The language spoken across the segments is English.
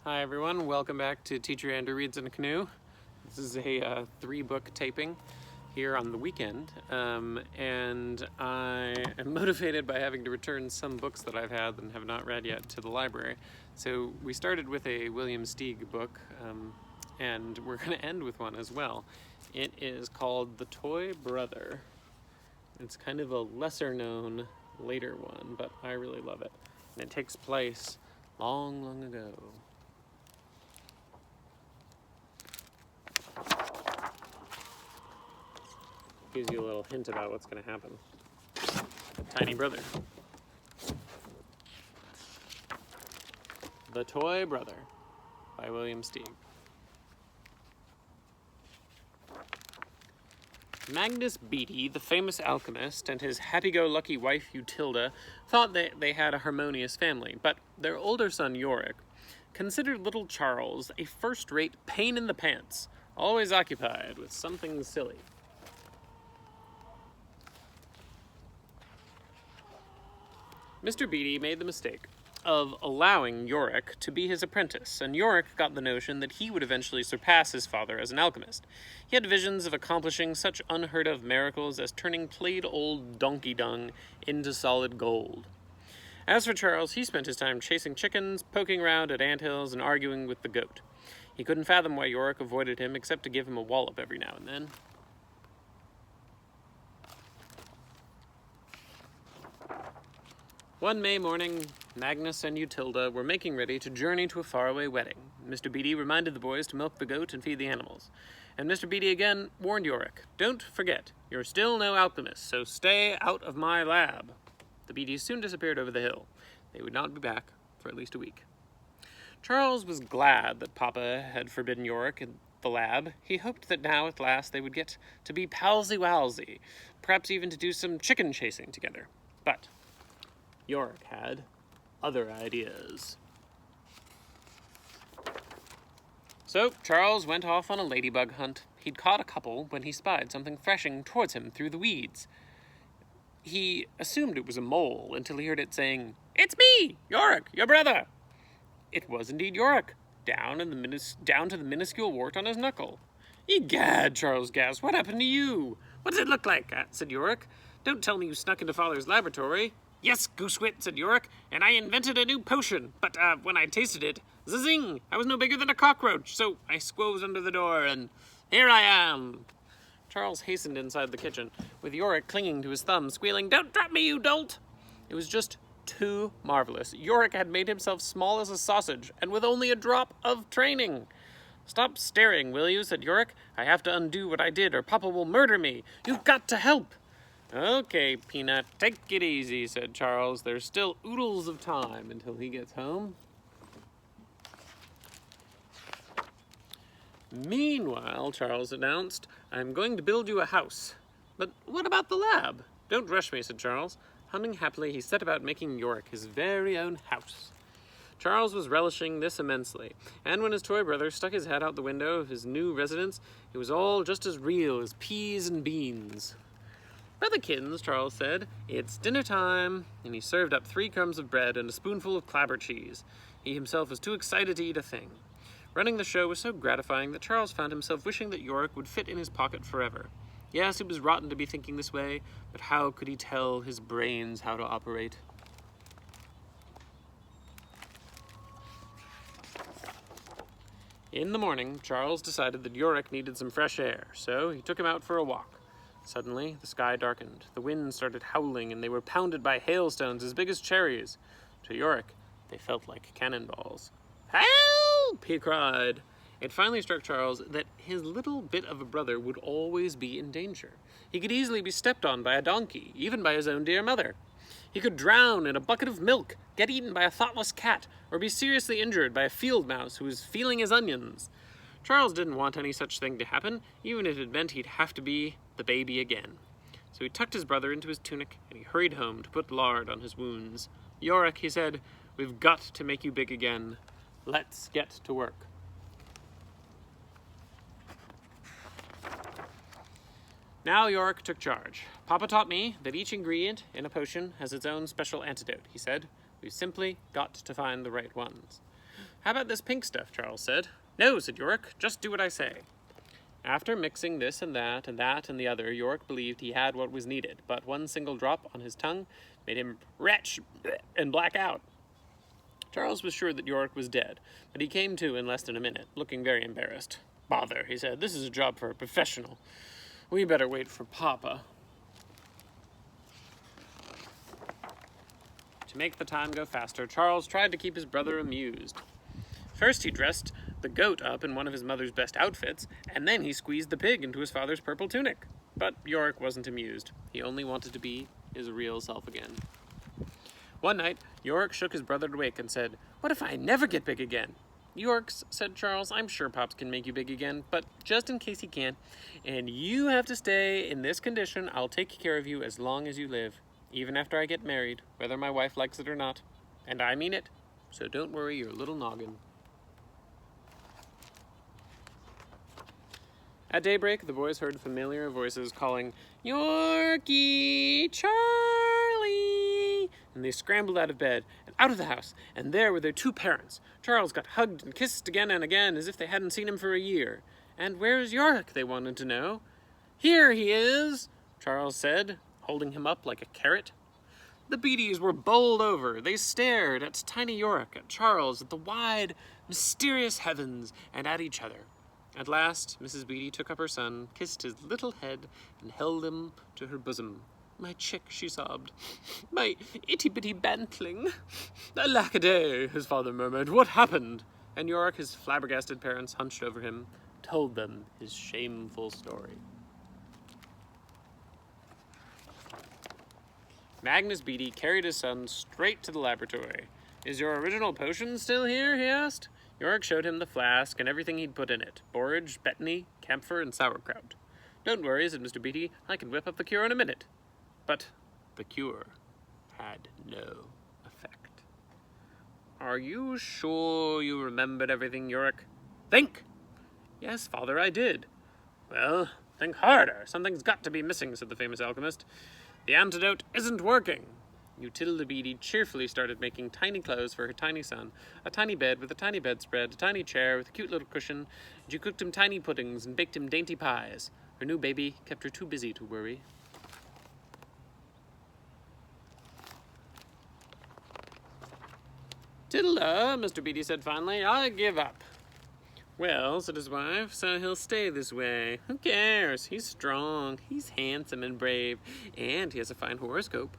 Hi everyone, welcome back to Teacher Andrew Reads in a Canoe. This is a 3-book taping here on the weekend, and I am motivated by having to return some books that I've had and have not read yet to the library. So we started with a William Steig book, and we're going to end with one as well. It is called The Toy Brother. It's kind of a lesser known later one, but I really love it. And it takes place long, long ago. Gives you a little hint about what's going to happen. The Tiny Brother. The Toy Brother by William Steig. Magnus Beatty, the famous alchemist, and his happy-go-lucky wife Utilda thought they had a harmonious family, but their older son Yorick considered little Charles a first-rate pain in the pants, always occupied with something silly. Mr. Beatty made the mistake of allowing Yorick to be his apprentice, and Yorick got the notion that he would eventually surpass his father as an alchemist. He had visions of accomplishing such unheard-of miracles as turning plain old donkey dung into solid gold. As for Charles, he spent his time chasing chickens, poking around at anthills, and arguing with the goat. He couldn't fathom why Yorick avoided him except to give him a wallop every now and then. One May morning, Magnus and Utilda were making ready to journey to a faraway wedding. Mr. Beatty reminded the boys to milk the goat and feed the animals. And Mr. Beatty again warned Yorick, "Don't forget, you're still no alchemist, so stay out of my lab." The Beattys soon disappeared over the hill. They would not be back for at least a week. Charles was glad that Papa had forbidden Yorick in the lab. He hoped that now at last they would get to be palsy-walsy, perhaps even to do some chicken chasing together. But Yorick had other ideas. So Charles went off on a ladybug hunt. He'd caught a couple when he spied something threshing towards him through the weeds. He assumed it was a mole until he heard it saying, "It's me, Yorick, your brother." It was indeed Yorick, down to the minuscule wart on his knuckle. "Egad," Charles gasped, "what happened to you?" "What does it look like?" said Yorick. "Don't tell me you snuck into Father's laboratory." "Yes, goosewit," said Yorick, "and I invented a new potion, but when I tasted it, zing! I was no bigger than a cockroach, so I squoze under the door, and here I am." Charles hastened inside the kitchen, with Yorick clinging to his thumb, squealing, "Don't drop me, you dolt!" It was just too marvelous. Yorick had made himself small as a sausage, and with only a drop of training. "Stop staring, will you?" said Yorick. "I have to undo what I did, or Papa will murder me. You've got to help." "Okay, Peanut, take it easy," said Charles. "There's still oodles of time until he gets home." "Meanwhile," Charles announced, "I'm going to build you a house." "But what about the lab?" "Don't rush me," said Charles. Humming happily, he set about making Yorick his very own house. Charles was relishing this immensely, and when his toy brother stuck his head out the window of his new residence, it was all just as real as peas and beans. "Brotherkins," Charles said, "it's dinner time," and he served up 3 crumbs of bread and a spoonful of clabber cheese. He himself was too excited to eat a thing. Running the show was so gratifying that Charles found himself wishing that Yorick would fit in his pocket forever. Yes, it was rotten to be thinking this way, but how could he tell his brains how to operate? In the morning, Charles decided that Yorick needed some fresh air, so he took him out for a walk. Suddenly, the sky darkened, the wind started howling, and they were pounded by hailstones as big as cherries. To Yorick, they felt like cannonballs. "Help!" he cried. It finally struck Charles that his little bit of a brother would always be in danger. He could easily be stepped on by a donkey, even by his own dear mother. He could drown in a bucket of milk, get eaten by a thoughtless cat, or be seriously injured by a field mouse who was feeling his onions. Charles didn't want any such thing to happen, even if it meant he'd have to be the baby again. So he tucked his brother into his tunic, and he hurried home to put lard on his wounds. "Yorick," he said, "we've got to make you big again. Let's get to work." Now Yorick took charge. "Papa taught me that each ingredient in a potion has its own special antidote," he said. "We've simply got to find the right ones." How about this pink stuff? Charles said. No, said Yorick, just do what I say. After mixing this and that and that and the other, Yorick believed he had what was needed, but one single drop on his tongue made him retch and black out. Charles was sure that Yorick was dead, but he came to in less than a minute, looking very embarrassed. Bother, he said. This is a job for a professional. We better wait for Papa. To make the time go faster, Charles tried to keep his brother amused. First he dressed the goat up in one of his mother's best outfits, and then he squeezed the pig into his father's purple tunic. But Yorick wasn't amused. He only wanted to be his real self again. One night, Yorick shook his brother awake and said, "What if I never get big again?" "Yorks," said Charles, "I'm sure Pops can make you big again, but just in case he can't, and you have to stay in this condition, I'll take care of you as long as you live, even after I get married, whether my wife likes it or not. And I mean it, so don't worry your little noggin." At daybreak, the boys heard familiar voices calling, "Yorkie! Charlie!" And they scrambled out of bed and out of the house, and there were their two parents. Charles got hugged and kissed again and again as if they hadn't seen him for a year. "And where's Yorick?" they wanted to know. "Here he is," Charles said, holding him up like a carrot. The Beatties were bowled over. They stared at tiny Yorick, at Charles, at the wide, mysterious heavens, and at each other. At last, Mrs. Beattie took up her son, kissed his little head, and held him to her bosom. "My chick," she sobbed. "My itty-bitty bantling." "Alack-a-day," his father murmured. "What happened?" And Yorick, his flabbergasted parents hunched over him, told them his shameful story. Magnus Beattie carried his son straight to the laboratory. "Is your original potion still here?" he asked. Yorick showed him the flask and everything he'd put in it. Borage, betony, camphor, and sauerkraut. "Don't worry," said Mr. Beattie. "I can whip up the cure in a minute." But the cure had no effect. "Are you sure you remembered everything, Yorick?" "Think!" "Yes, Father, I did." "Well, think harder. Something's got to be missing," said the famous alchemist. "The antidote isn't working." Utilda Beattie cheerfully started making tiny clothes for her tiny son, a tiny bed with a tiny bedspread, a tiny chair with a cute little cushion, and she cooked him tiny puddings and baked him dainty pies. Her new baby kept her too busy to worry. "Tilda," Mr. Beattie said finally, "I give up." "Well," said his wife, "so he'll stay this way. Who cares? He's strong, he's handsome and brave, and he has a fine horoscope."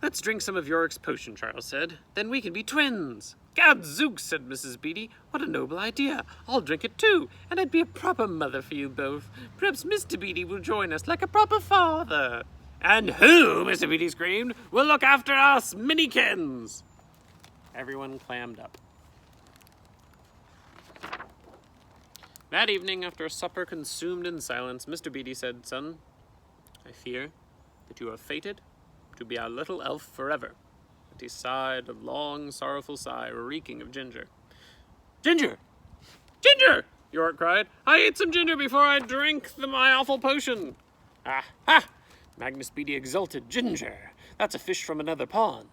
"Let's drink some of Yorick's potion," Charles said. "Then we can be twins." "Gadzooks," said Mrs. Beattie. "What a noble idea. I'll drink it too, and I'd be a proper mother for you both. Perhaps Mr. Beattie will join us like a proper father." "And who," Mr. Beattie screamed, "will look after us minikins?" Everyone clammed up. That evening, after a supper consumed in silence, Mr. Beattie said, "Son, I fear that you are fated to be our little elf forever." And he sighed a long, sorrowful sigh, reeking of ginger. "Ginger! Ginger!" Yorick cried. "I ate some ginger before I drank my awful potion." "Ah, ha!" Magnus Beattie exulted. "Ginger! That's a fish from another pond.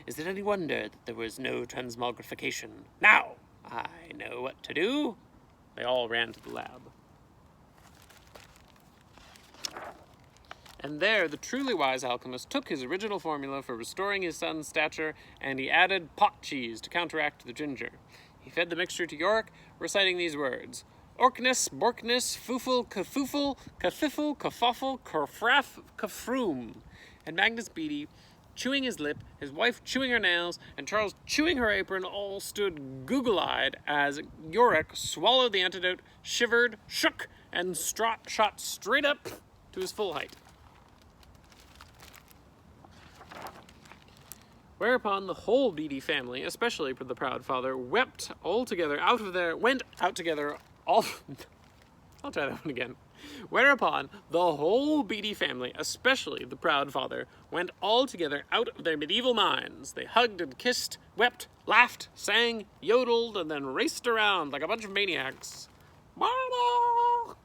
Is it any wonder that there was no transmogrification? Now, I know what to do." They all ran to the lab. And there, the truly wise alchemist took his original formula for restoring his son's stature, and he added pot cheese to counteract the ginger. He fed the mixture to Yorick, reciting these words: "Orkness, borkness, foofle, kafoofle, kafiffle, kafoffle, kerfraff, kafroom." And Magnus Beattie, chewing his lip, his wife chewing her nails, and Charles chewing her apron, all stood google-eyed as Yorick swallowed the antidote, shivered, shook, and shot straight up to his full height. Whereupon the whole Beattie family, especially the proud father, went out together all... I'll try that one again. Whereupon the whole Beattie family, especially the proud father, went all together out of their medieval minds. They hugged and kissed, wept, laughed, sang, yodeled, and then raced around like a bunch of maniacs. Mama!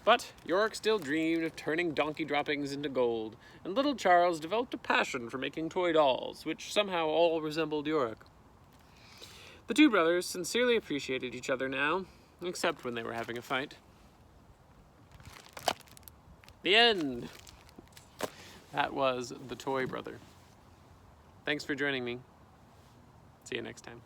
But Yorick still dreamed of turning donkey droppings into gold, and little Charles developed a passion for making toy dolls, which somehow all resembled Yorick. The two brothers sincerely appreciated each other now, except when they were having a fight. The end! That was The Toy Brother. Thanks for joining me. See you next time.